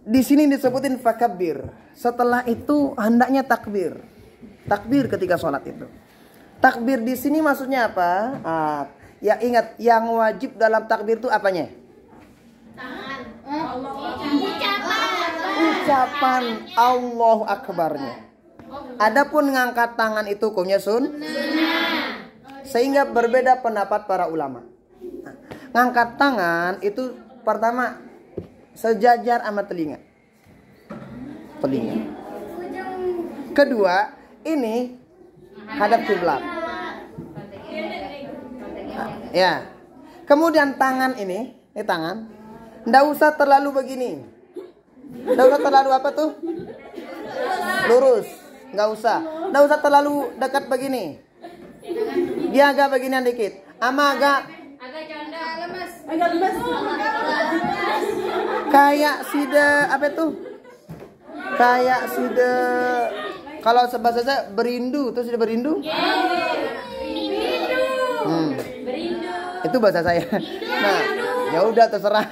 Di sini disebutin fakabbir. Setelah itu hendaknya takbir. Takbir ketika sholat itu. Takbir di sini maksudnya apa? Ya ingat, yang wajib dalam takbir itu apanya? Ucapan Allahu Akbarnya. Adapun ngangkat tangan itu hukumnya sehingga berbeda pendapat para ulama. Ngangkat tangan itu pertama sejajar sama telinga. Kedua, ini hadap kiblat. Ya. Kemudian tangan ini tangan, ndak usah terlalu begini. Ndak usah terlalu apa tuh? Lurus, nggak usah. Ndak usah terlalu dekat begini. Dia agak beginian dikit. Ama agak lemas. Kayak sida apa tuh? Kayak sida, kalau bahasa saya berindu, tuh sudah berindu? Itu bahasa saya. Nah, ya udah terserah.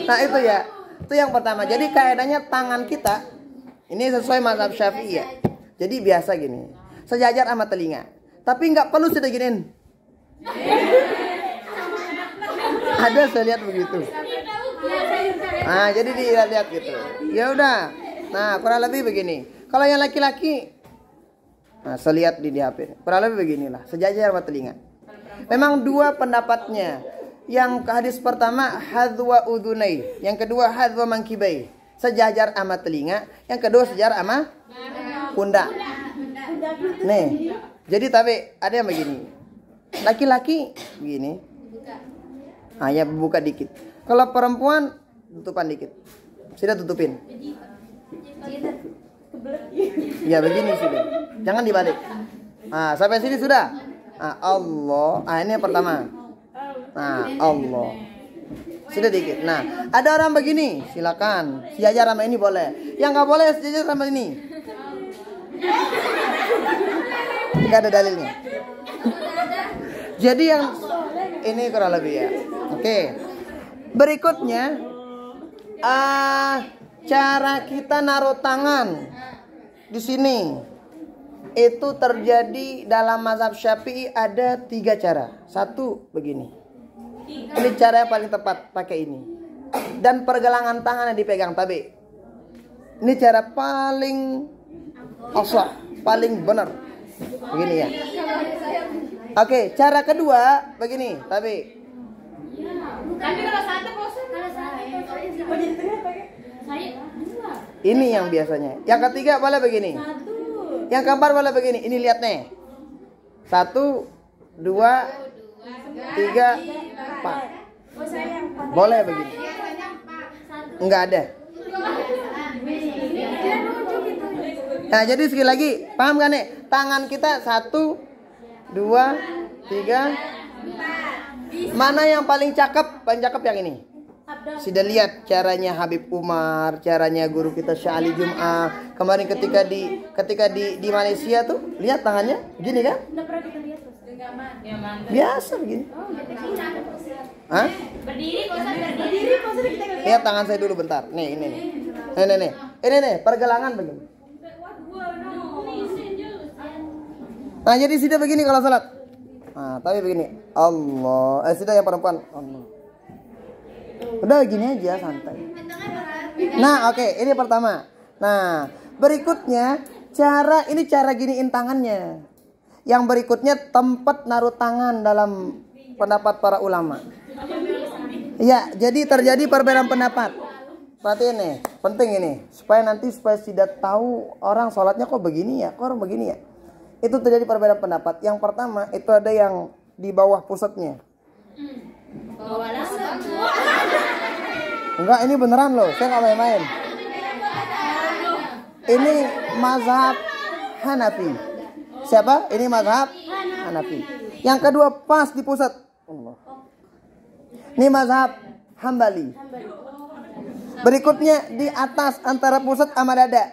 Nah, itu ya. Itu yang pertama. Jadi kaidahnya tangan kita ini sesuai mazhab Syafi'i ya. Jadi biasa gini. Sejajar sama telinga. Tapi nggak perlu sudah giniin. Ada saya lihat begitu. Nah, jadi dilihat gitu. Ya udah. Nah, kurang lebih begini. Kalau yang laki-laki, nah, saya lihat di HP. Kurang lebih beginilah, sejajar sama telinga. Memang dua pendapatnya. Yang hadis pertama hadwa udunai, yang kedua hadwa mangkibai. Sejajar sama telinga, yang kedua sejajar sama pundak. Nih. Jadi tapi ada yang begini. Laki-laki begini. Ya buka dikit. Kalau perempuan tutupan dikit. Sudah tutupin. Ya begini sudah. Jangan dibalik. Sampai sini sudah. Allah. Ini yang pertama. Allah. Sudah dikit. Nah, ada orang begini, silakan. Sejajar sama ini boleh. Yang nggak boleh sejajar sama ini. Nggak ada dalilnya. Jadi yang ini kurang lebih ya. Oke. Berikutnya cara kita naruh tangan di sini itu terjadi dalam mazhab Syafi'i ada 3 cara. Satu begini. Ini cara yang paling tepat, pakai ini. Dan pergelangan tangan yang dipegang tabi. Ini cara paling aslah, paling benar. Begini ya. Oke, cara kedua begini, tabi. Tapi kalau satu ini yang biasanya. Yang ketiga boleh begini. Yang keempat boleh begini. Ini lihat nih. 1, 2, 3, 4. Boleh begini. Enggak ada. Nah, jadi sekali lagi, paham kan nih? Tangan kita 1, 2, 3. Mana yang paling cakep? Paling cakep yang ini. Sudah lihat caranya Habib Umar, caranya guru kita Syekh Ali Jum'ah. Kemarin ketika di Malaysia tuh, lihat tangannya gini kan? Biasa begini. Hah? berdiri kita lihat. Lihat tangan saya dulu bentar. Nih, ini nih. Ini nih, pergelangan begini. Nah, jadi sudah begini kalau salat. Nah, tapi begini. Allah. Sudah yang perempuan. Allah. Udah gini aja santai. Nah, oke, ini pertama. Nah, berikutnya cara giniin tangannya. Yang berikutnya tempat naruh tangan dalam pendapat para ulama. Ya, jadi terjadi perbedaan pendapat. Perhatiin nih, penting ini supaya tidak tahu orang sholatnya kok begini ya, kok orang begini ya. Itu terjadi perbedaan pendapat. Yang pertama itu ada yang di bawah pusatnya. Enggak, ini beneran loh, saya nggak main-main. Ini mazhab Hanafi. Siapa? Ini mazhab Hanafi. Yang kedua pas di pusat. Allah. Ini mazhab Hambali. Berikutnya di atas antara pusat sama dada.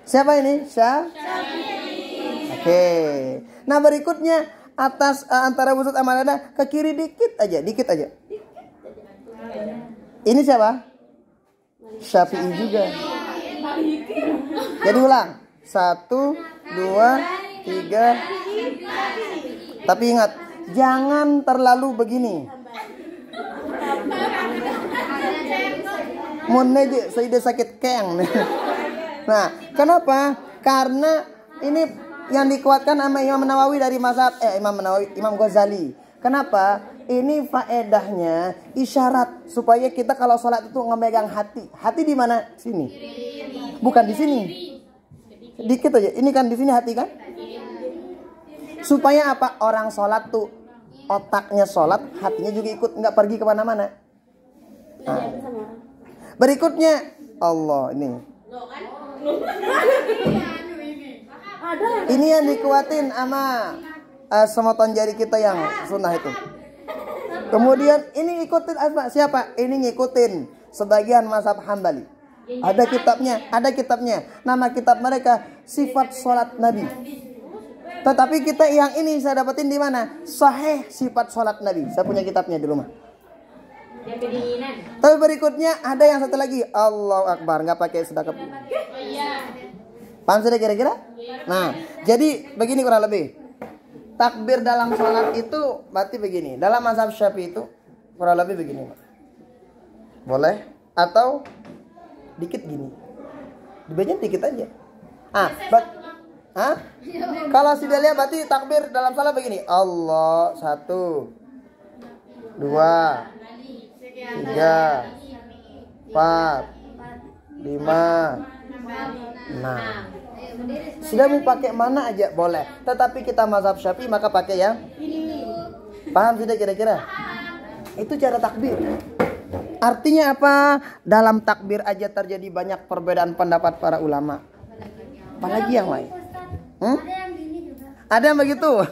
Siapa ini? Oke. Nah, berikutnya atas antara pusat sama dada ke kiri dikit aja. Ini siapa? Syafi'i juga. Jadi ulang. 1, 2, 3. Tapi ingat, jangan terlalu begini. Moneje saya sakit keng. Nah, kenapa? Karena ini yang dikuatkan sama Imam Nawawi dari mazhab Imam Ghazali. Kenapa? Ini faedahnya isyarat supaya kita kalau sholat itu ngemegang hati. Hati di mana? Sini. Bukan di sini. Dikit aja. Ini kan di sini hati kan? Supaya apa? Orang sholat tuh otaknya sholat, hatinya juga ikut, nggak pergi kemana-mana. Nah. Berikutnya Allah ini. Ini yang dikuatin sama semoton jari kita yang sunnah itu. Kemudian ini ikutin siapa? Ini ngikutin sebagian mazhab Hambali. Ada kitabnya. Nama kitab mereka Sifat Sholat Nabi. Tetapi kita yang ini saya dapetin di mana? Sahih Sifat Sholat Nabi. Saya punya kitabnya di rumah. Tapi berikutnya ada yang satu lagi, Allahu Akbar, nggak pakai sedekap. Paham sudah kira-kira? Nah, jadi begini kurang lebih. Takbir dalam sholat itu berarti begini. Dalam mazhab Syafi'i itu kurang lebih begini. Boleh atau dikit gini. Dibacain dikit aja. Kalau sudah lihat berarti takbir dalam sholat begini. Allah 1, 2, 3, 4, 5, 6. Sudah mau pakai mana aja boleh. Tetapi kita mazhab Syafi'i maka pakai yang paham sudah kira-kira? Itu cara takbir. Artinya apa? Dalam takbir aja terjadi banyak perbedaan pendapat para ulama. Apalagi yang lain? Ada yang begitu.